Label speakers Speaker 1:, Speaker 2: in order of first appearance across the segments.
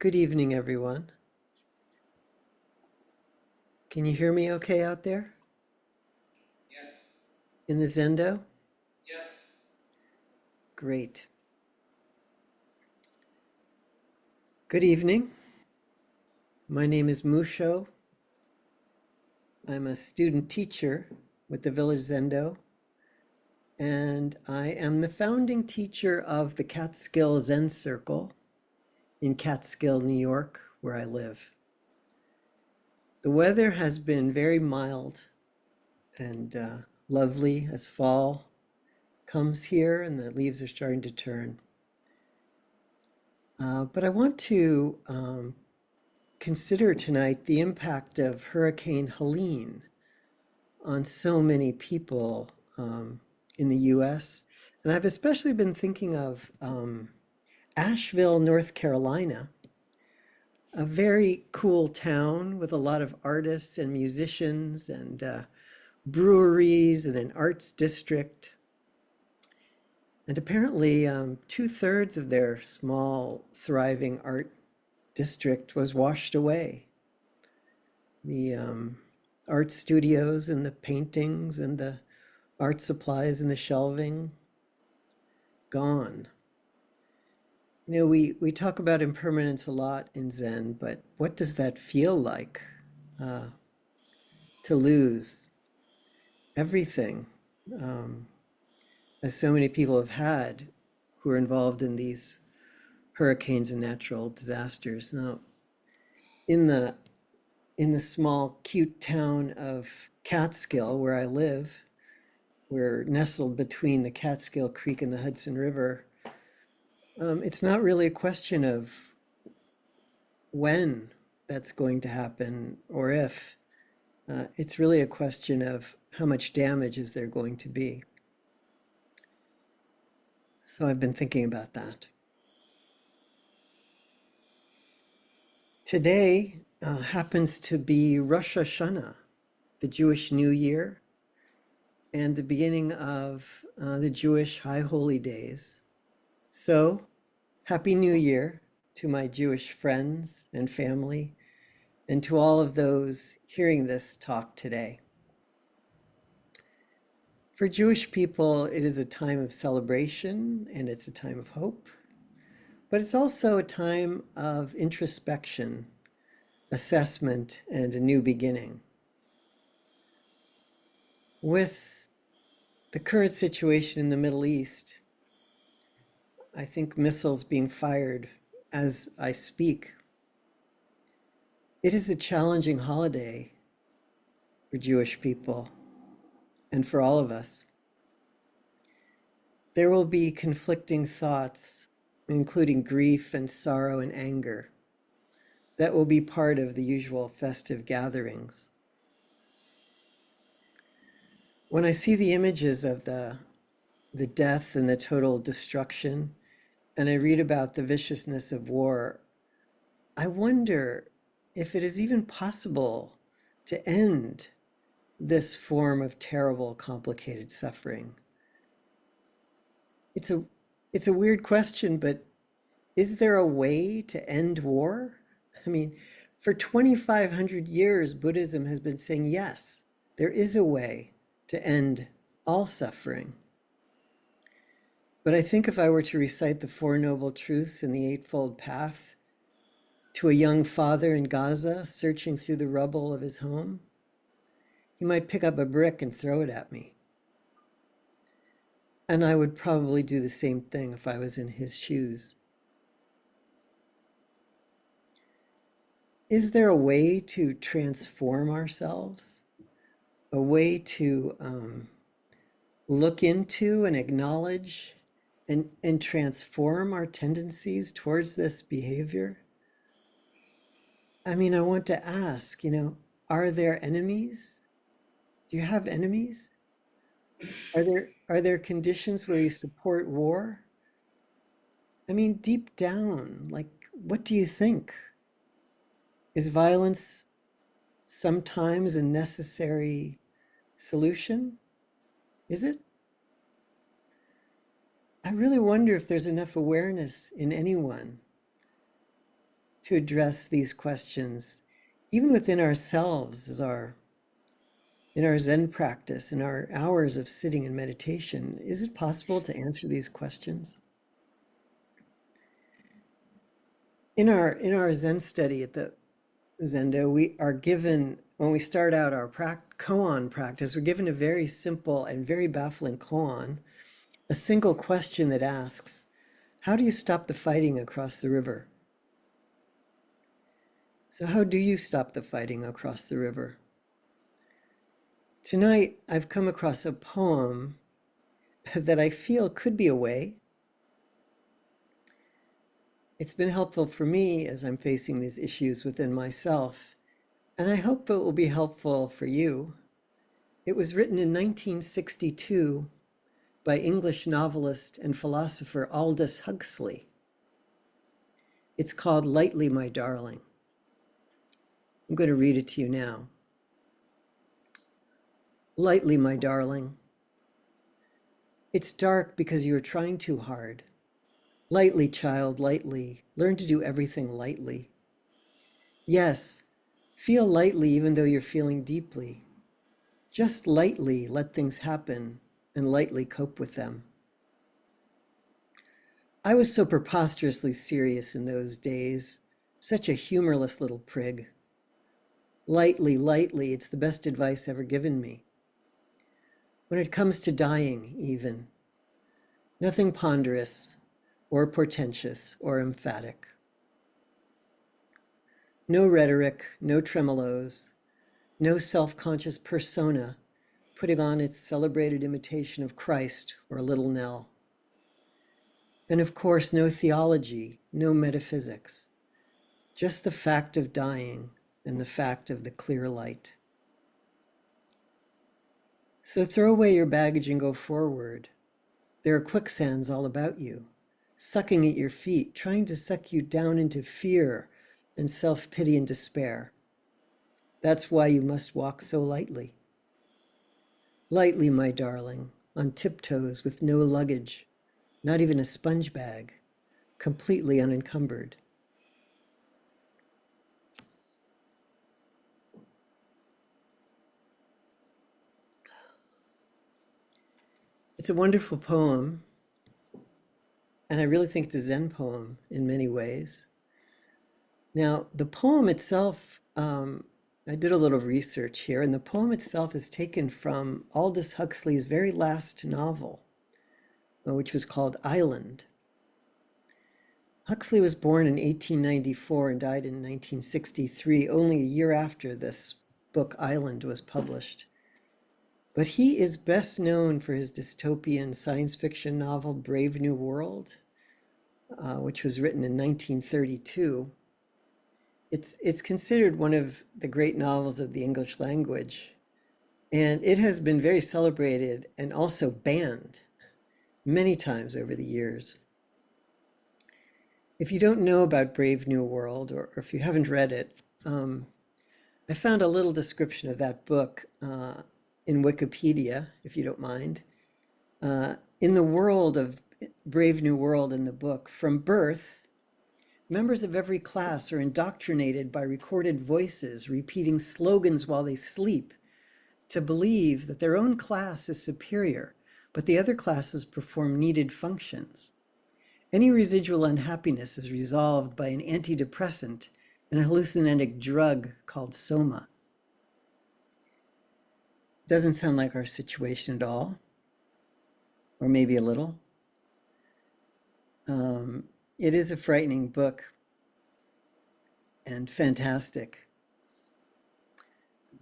Speaker 1: Good evening, everyone. Can you hear me okay out there
Speaker 2: Yes,
Speaker 1: in the Zendo?
Speaker 2: yes.
Speaker 1: Great. Good evening. My name is Musho. I'm a student teacher with the Village Zendo, and I am the founding teacher of the Catskill Zen Circle in Catskill, New York, where I live. The weather has been very mild and lovely as fall comes here and the leaves are starting to turn. But I want to consider tonight the impact of Hurricane Helene on so many people in the US. And I've especially been thinking of Asheville, North Carolina, a very cool town with a lot of artists and musicians and breweries and an arts district. And apparently, 2/3 of their small, thriving art district was washed away. The art studios and the paintings and the art supplies and the shelving, gone. You know, we talk about impermanence a lot in Zen, but what does that feel like uh, to lose everything, um, as so many people have had who are involved in these hurricanes and natural disasters? Now, in the in the small, cute town of Catskill, where I live, we're nestled between the Catskill Creek and the Hudson River. It's not really a question of when that's going to happen or if. It's really a question of how much damage is there going to be. So I've been thinking about that. Today happens to be Rosh Hashanah, the Jewish New Year, and the beginning of the Jewish High Holy Days. So, Happy New Year to my Jewish friends and family, and to all of those hearing this talk today. For Jewish people, it is a time of celebration and it's a time of hope, but it's also a time of introspection, assessment, and a new beginning. With the current situation in the Middle East, I think missiles being fired as I speak, it is a challenging holiday for Jewish people and for all of us. There will be conflicting thoughts, including grief and sorrow and anger, that will be part of the usual festive gatherings. When I see the images of the death and the total destruction, and I read about the viciousness of war, I wonder if it is even possible to end this form of terrible, complicated suffering. It's a it's a weird question, but is there a way to end war? I mean, for 2,500 years, Buddhism has been saying, yes, there is a way to end all suffering. But I think if I were to recite the Four Noble Truths in the Eightfold Path to a young father in Gaza searching through the rubble of his home, he might pick up a brick and throw it at me. And I would probably do the same thing if I was in his shoes. Is there a way to transform ourselves? A way to look into and acknowledge and transform our tendencies towards this behavior? I mean, I want to ask, are there enemies? Do you have enemies? Are there conditions where you support war? I mean, deep down, like, what do you think? Is violence sometimes a necessary solution? Is it? I really wonder if there's enough awareness in anyone to address these questions, even within ourselves, in our Zen practice, in our hours of sitting in meditation? Is it possible to answer these questions? In our Zen study at the Zendo, we are given, when we start out our koan practice, we're given a very simple and very baffling koan, a single question that asks, how do you stop the fighting across the river? So how do you stop the fighting across the river? Tonight, I've come across a poem that I feel could be a way. It's been helpful for me as I'm facing these issues within myself, and I hope it will be helpful for you. It was written in 1962 by English novelist and philosopher Aldous Huxley. It's called Lightly, My Darling. I'm going to read it to you now. Lightly, my darling. It's dark because you are trying too hard. Lightly, child, lightly. Learn to do everything lightly. Yes, feel lightly even though you're feeling deeply. Just lightly let things happen and lightly cope with them. I was so preposterously serious in those days, such a humorless little prig. Lightly, lightly, it's the best advice ever given me. When it comes to dying, even. Nothing ponderous or portentous or emphatic. No rhetoric, no tremolos, no self-conscious persona putting on its celebrated imitation of Christ or Little Nell. And of course, no theology, no metaphysics, just the fact of dying and the fact of the clear light. So throw away your baggage and go forward. There are quicksands all about you, sucking at your feet, trying to suck you down into fear and self-pity and despair. That's why you must walk so lightly. Lightly, my darling, on tiptoes with no luggage, not even a sponge bag, completely unencumbered. It's a wonderful poem, and I really think it's a Zen poem in many ways. Now, the poem itself, I did a little research here, and the poem itself is taken from Aldous Huxley's very last novel, which was called Island. Huxley was born in 1894 and died in 1963, only a year after this book Island was published. But he is best known for his dystopian science fiction novel Brave New World, which was written in 1932. It's considered one of the great novels of the English language, and it has been very celebrated and also banned many times over the years. If you don't know about Brave New World, or if you haven't read it, I found a little description of that book in Wikipedia, if you don't mind. In the world of Brave New World in the book, from birth, members of every class are indoctrinated by recorded voices repeating slogans while they sleep to believe that their own class is superior, but the other classes perform needed functions. Any residual unhappiness is resolved by an antidepressant and a hallucinogenic drug called soma. Doesn't sound like our situation at all, or maybe a little. It is a frightening book and fantastic.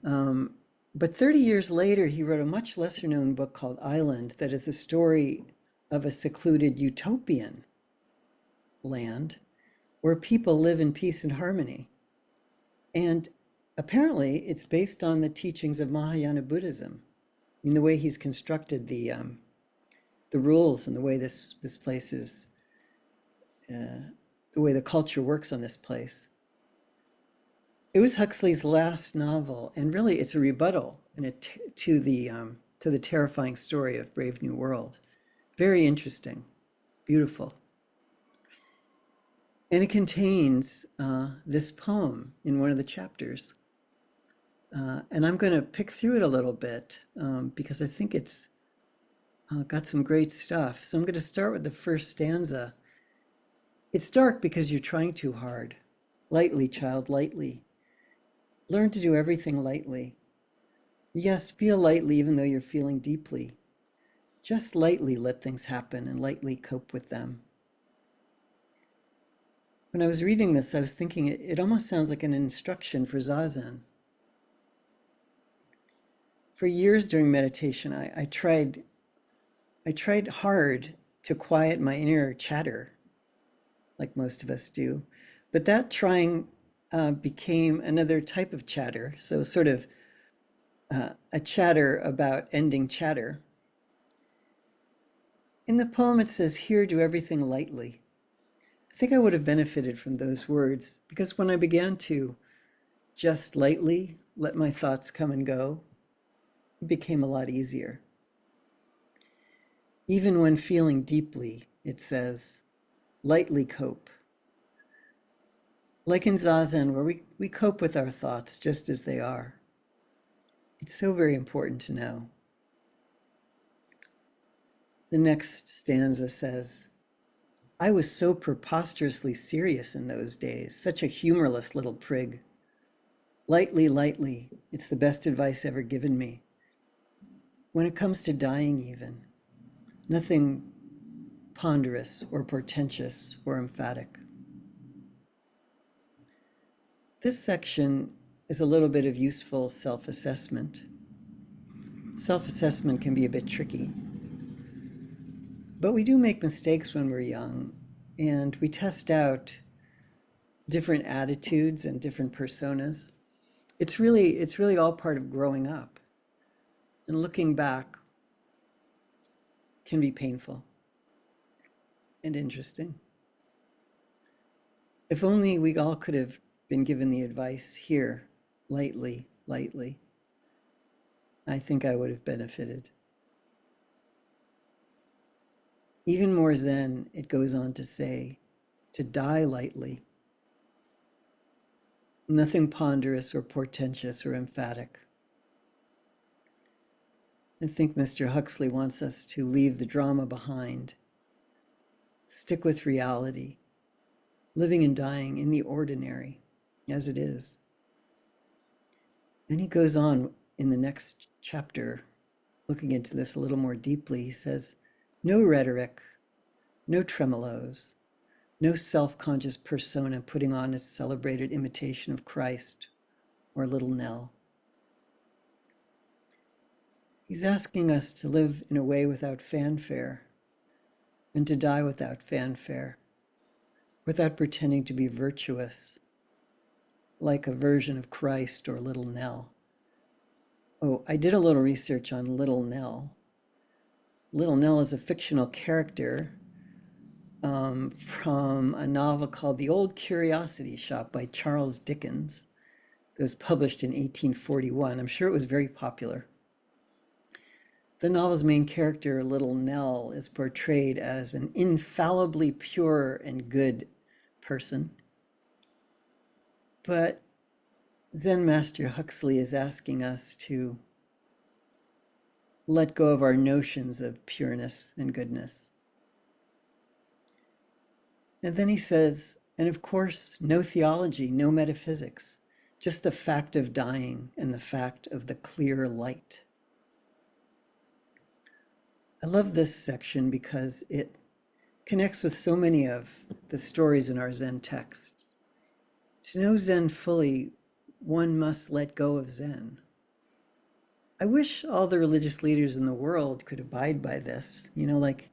Speaker 1: But 30 years later, he wrote a much lesser known book called Island that is the story of a secluded utopian land where people live in peace and harmony. And apparently it's based on the teachings of Mahayana Buddhism. I mean, the way he's constructed the rules and the way this place is, the way the culture works on this place. It was Huxley's last novel, and really it's a rebuttal to the terrifying story of Brave New World. Very interesting, beautiful. And it contains this poem in one of the chapters. And I'm going to pick through it a little bit because I think it's got some great stuff. So I'm going to start with the first stanza. It's dark because you're trying too hard. Lightly, child, lightly. Learn to do everything lightly. Yes, feel lightly even though you're feeling deeply. Just lightly let things happen and lightly cope with them. When I was reading this, I was thinking it almost sounds like an instruction for zazen. For years during meditation, I tried hard to quiet my inner chatter, like most of us do. But that trying became another type of chatter. So sort of a chatter about ending chatter. In the poem, it says, here, do everything lightly. I think I would have benefited from those words because when I began to just lightly let my thoughts come and go, it became a lot easier. Even when feeling deeply, it says, lightly cope. Like in zazen, where we cope with our thoughts just as they are. It's so very important to know. The next stanza says, I was so preposterously serious in those days, such a humorless little prig. Lightly, lightly, it's the best advice ever given me. When it comes to dying even, nothing ponderous or portentous or emphatic. This section is a little bit of useful self-assessment. Self-assessment can be a bit tricky, but we do make mistakes when we're young, and we test out different attitudes and different personas. It's really all part of growing up. And looking back can be painful and interesting. If only we all could have been given the advice here, lightly, lightly, I think I would have benefited. Even more Zen, it goes on to say, to die lightly. Nothing ponderous or portentous or emphatic. I think Mr. Huxley wants us to leave the drama behind, stick with reality, living and dying in the ordinary, as it is. And he goes on in the next chapter, looking into this a little more deeply. He says, no rhetoric, no tremolos, no self-conscious persona putting on a celebrated imitation of Christ or Little Nell. He's asking us to live in a way without fanfare and to die without fanfare, without pretending to be virtuous, like a version of Christ or Little Nell. Oh, I did a little research on Little Nell. Little Nell is a fictional character from a novel called The Old Curiosity Shop by Charles Dickens. It was published in 1841. I'm sure it was very popular. The novel's main character, Little Nell, is portrayed as an infallibly pure and good person. But Zen Master Huxley is asking us to let go of our notions of pureness and goodness. And then he says, and of course, no theology, no metaphysics, just the fact of dying and the fact of the clear light. I love this section because it connects with so many of the stories in our Zen texts. To know Zen fully, one must let go of Zen. I wish all the religious leaders in the world could abide by this. You know, like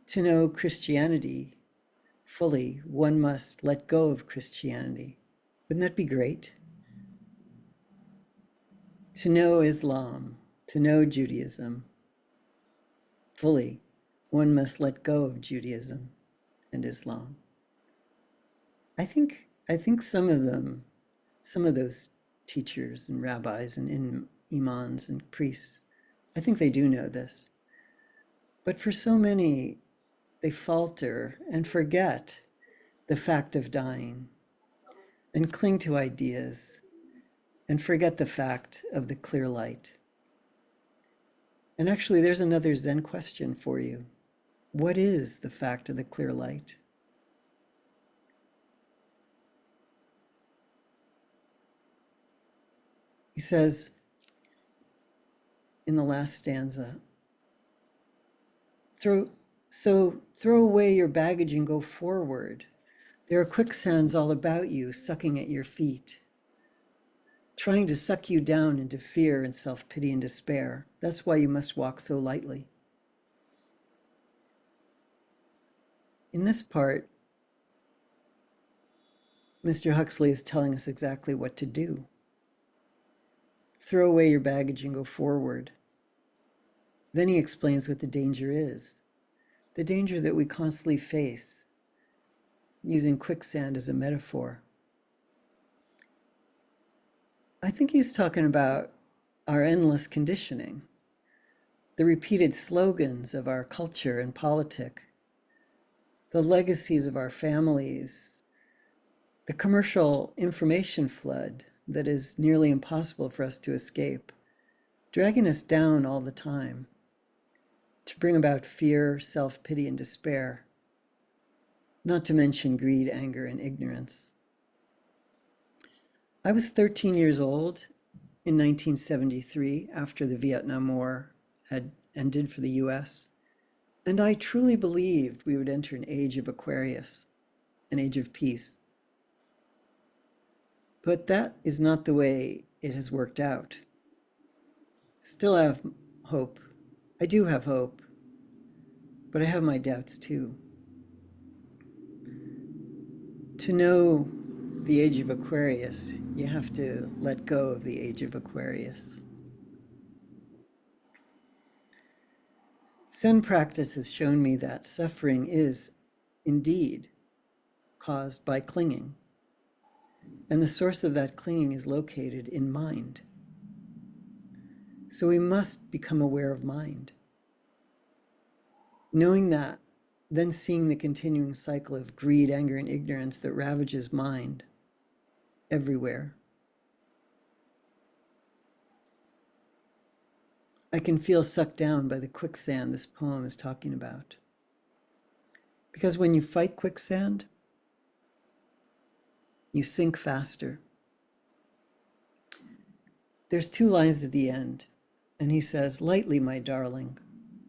Speaker 1: to know Christianity fully, one must let go of Christianity. Wouldn't that be great? To know Islam, to know Judaism fully, one must let go of Judaism and Islam. I think some of them, some of those teachers and rabbis and imams and priests, I think they do know this. But for so many, they falter and forget the fact of dying and cling to ideas and forget the fact of the clear light. And actually, there's another Zen question for you. What is the fact of the clear light? He says in the last stanza, throw away your baggage and go forward. There are quicksands all about you, sucking at your feet, trying to suck you down into fear and self-pity and despair. That's why you must walk so lightly. In this part, Mr. Huxley is telling us exactly what to do. Throw away your baggage and go forward. Then he explains what the danger is. The danger that we constantly face, using quicksand as a metaphor. I think he's talking about our endless conditioning, the repeated slogans of our culture and politic, the legacies of our families, the commercial information flood that is nearly impossible for us to escape, dragging us down all the time to bring about fear, self-pity, and despair, not to mention greed, anger, and ignorance. I was 13 years old in 1973 after the Vietnam War had ended for the US, and I truly believed we would enter an age of Aquarius, an age of peace. But that is not the way it has worked out. Still have hope. I do have hope, but I have my doubts too. To know the age of Aquarius, you have to let go of the age of Aquarius. Zen practice has shown me that suffering is indeed caused by clinging. And the source of that clinging is located in mind. So we must become aware of mind. Knowing that, then seeing the continuing cycle of greed, anger, and ignorance that ravages mind everywhere. I can feel sucked down by the quicksand this poem is talking about. Because when you fight quicksand, you sink faster. There's 2 lines at the end, and he says, lightly, my darling,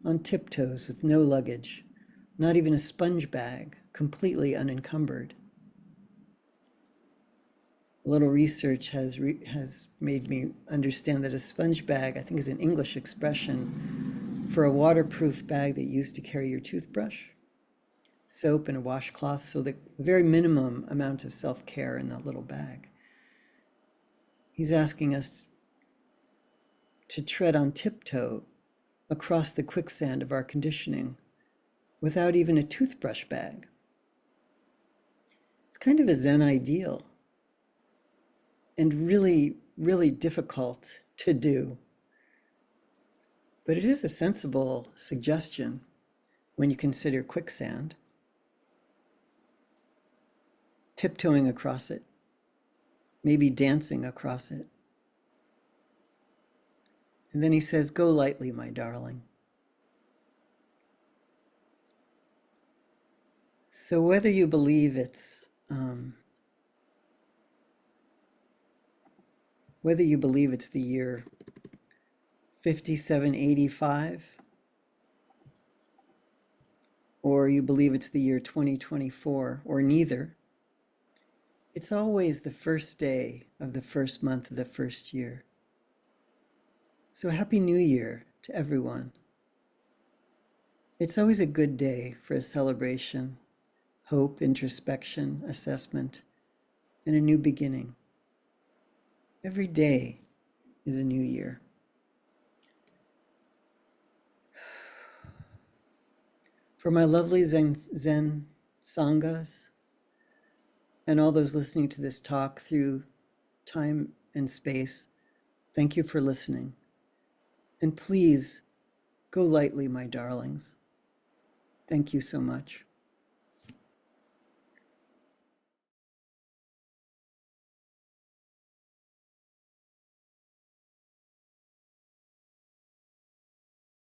Speaker 1: on tiptoes with no luggage, not even a sponge bag, completely unencumbered. A little research has made me understand that a sponge bag, I think, is an English expression for a waterproof bag that you use to carry your toothbrush, soap, and a washcloth, so the very minimum amount of self-care in that little bag. He's asking us to tread on tiptoe across the quicksand of our conditioning without even a toothbrush bag. It's kind of a Zen ideal and really, really difficult to do. But it is a sensible suggestion when you consider quicksand, tiptoeing across it, maybe dancing across it. And then he says, go lightly, my darling. So whether you believe it's the year 5785, or you believe it's the year 2024, or neither, it's always the first day of the first month of the first year. So Happy New Year to everyone. It's always a good day for a celebration, hope, introspection, assessment, and a new beginning. Every day is a new year. For my lovely Zen Sanghas and all those listening to this talk through time and space, thank you for listening. And please go lightly, my darlings. Thank you so much.